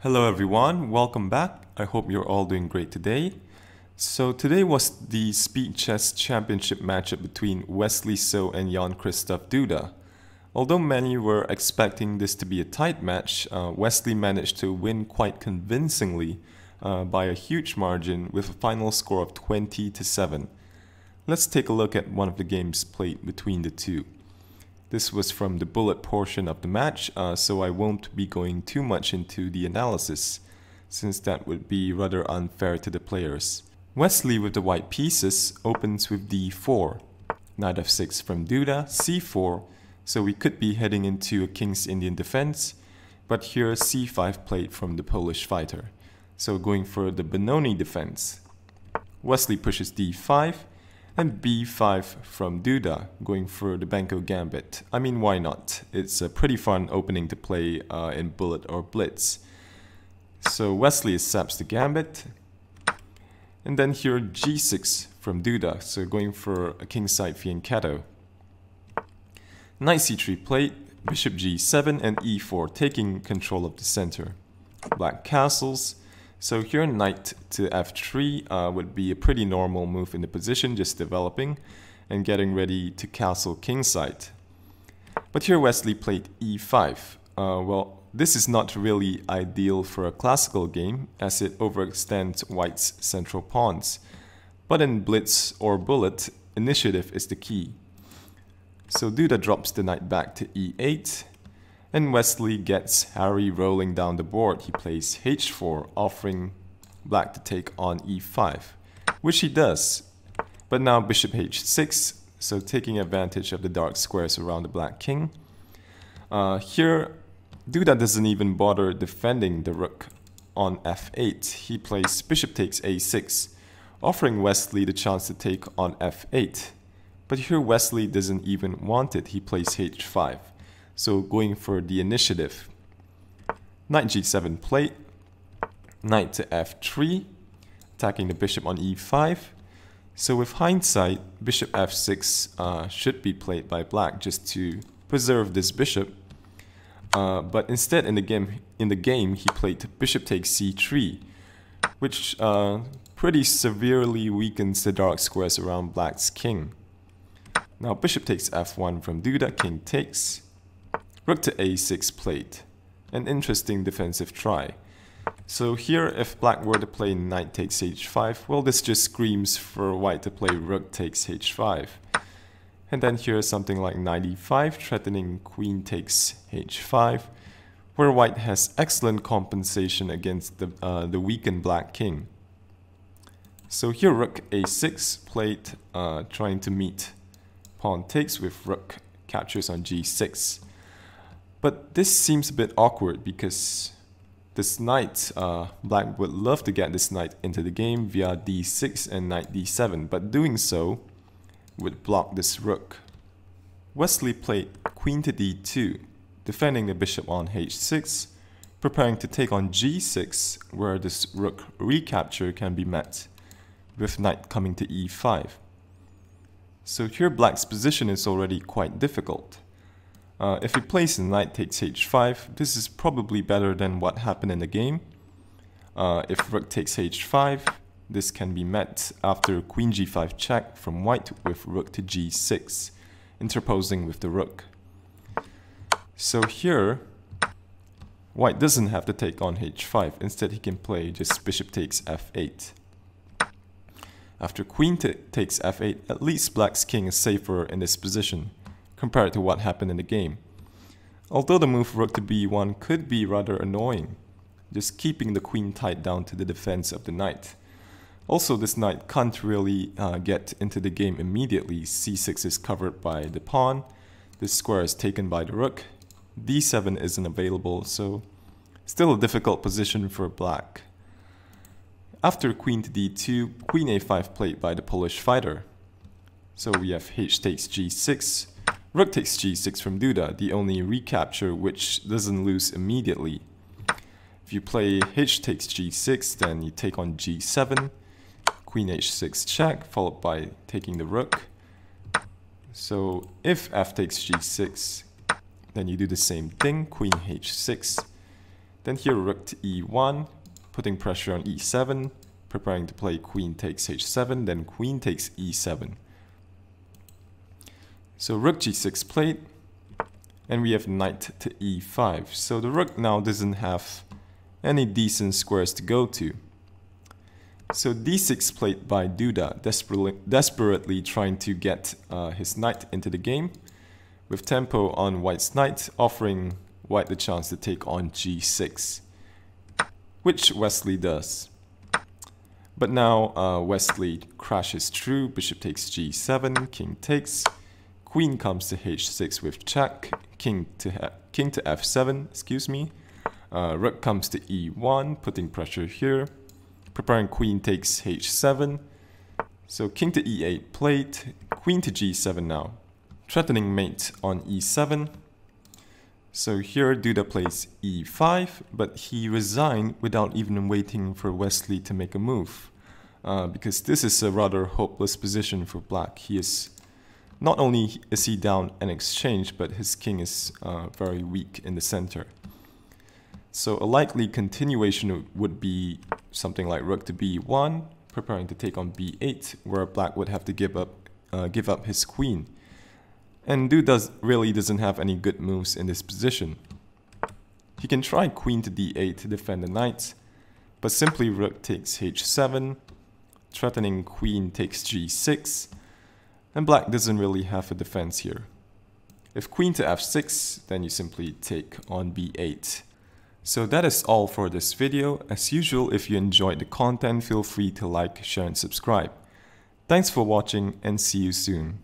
Hello everyone, welcome back. I hope you're all doing great today. So today was the Speed Chess Championship matchup between Wesley So and Jan-Christoph Duda. Although many were expecting this to be a tight match, Wesley managed to win quite convincingly by a huge margin with a final score of 20-7. Let's take a look at one of the games played between the two. This was from the bullet portion of the match, so I won't be going too much into the analysis, since that would be rather unfair to the players. Wesley with the white pieces opens with d4, knight f6 from Duda, c4, so we could be heading into a King's Indian defense, but here c5 played from the Polish fighter, so going for the Benoni defense. Wesley pushes d5, and b5 from Duda, going for the Benko gambit. I mean, why not? It's a pretty fun opening to play in bullet or blitz. So Wesley accepts the gambit. And then here g6 from Duda, so going for a kingside fianchetto. Knight c3 played, bishop g7 and e4, taking control of the center. Black castles. So here knight to f3 would be a pretty normal move in the position, just developing and getting ready to castle kingside. But here Wesley played e5. Well, this is not really ideal for a classical game as it overextends white's central pawns. But in blitz or bullet, initiative is the key. So Duda drops the knight back to e8. And Wesley gets Harry rolling down the board. He plays h4, offering black to take on e5, which he does. But now bishop h6, so taking advantage of the dark squares around the black king. Here, Duda doesn't even bother defending the rook on f8. He plays bishop takes a6, offering Wesley the chance to take on f8. But here Wesley doesn't even want it. He plays h5. So going for the initiative. Knight g7 played, knight to f3, attacking the bishop on e5. So with hindsight, bishop f6 should be played by black just to preserve this bishop. But instead in the game he played bishop takes c3, which pretty severely weakens the dark squares around black's king. Now bishop takes f1 from Duda, king takes. Rook to a6 played. An interesting defensive try. So here if black were to play knight takes h5, well this just screams for white to play rook takes h5. And then here something like knight e5 threatening queen takes h5, where white has excellent compensation against the weakened black king. So here rook a6 played, trying to meet pawn takes with rook captures on g6. But this seems a bit awkward because this knight, black would love to get this knight into the game via d6 and knight d7, but doing so would block this rook. Wesley played queen to d2, defending the bishop on h6, preparing to take on g6, where this rook recapture can be met, with knight coming to e5. So here black's position is already quite difficult. If he plays knight takes h5, this is probably better than what happened in the game. If rook takes h5, this can be met after queen g5 check from white with rook to g6, interposing with the rook. So here, white doesn't have to take on h5, instead he can play just bishop takes f8. After queen takes f8, at least black's king is safer in this position, compared to what happened in the game. Although the move rook to b1 could be rather annoying, just keeping the queen tied down to the defense of the knight. Also, this knight can't really get into the game immediately. c6 is covered by the pawn, this square is taken by the rook, d7 isn't available, so still a difficult position for black. After queen to d2, queen a5 played by the Polish fighter. So we have h takes g6, rook takes g6 from Duda, the only recapture which doesn't lose immediately. If you play h takes g6, then you take on g7, queen h6 check, followed by taking the rook. So if f takes g6, then you do the same thing, queen h6, Then here rook to e1, putting pressure on e7, preparing to play queen takes h7, then queen takes e7. So rook g6 played, and we have knight to e5. So the rook now doesn't have any decent squares to go to. So d6 played by Duda, desperately trying to get his knight into the game, with tempo on white's knight, offering white the chance to take on g6, which Wesley does. But now Wesley crashes through, bishop takes g7, king takes, queen comes to h6 with check, king to f7, excuse me. Rook comes to e1, putting pressure here, preparing queen takes h7. So king to e8 played, queen to g7 now, threatening mate on e7. So here Duda plays e5, but he resigned without even waiting for Wesley to make a move. Because this is a rather hopeless position for black. Not only is he down an exchange, but his king is very weak in the center. So a likely continuation would be something like rook to b1, preparing to take on b8, where black would have to give up his queen. And Duda really doesn't have any good moves in this position. He can try queen to d8 to defend the knight, but simply rook takes h7, threatening queen takes g6, and black doesn't really have a defense here. If queen to f6, then you simply take on b8. So that is all for this video. As usual, if you enjoyed the content, feel free to like, share and subscribe. Thanks for watching and see you soon.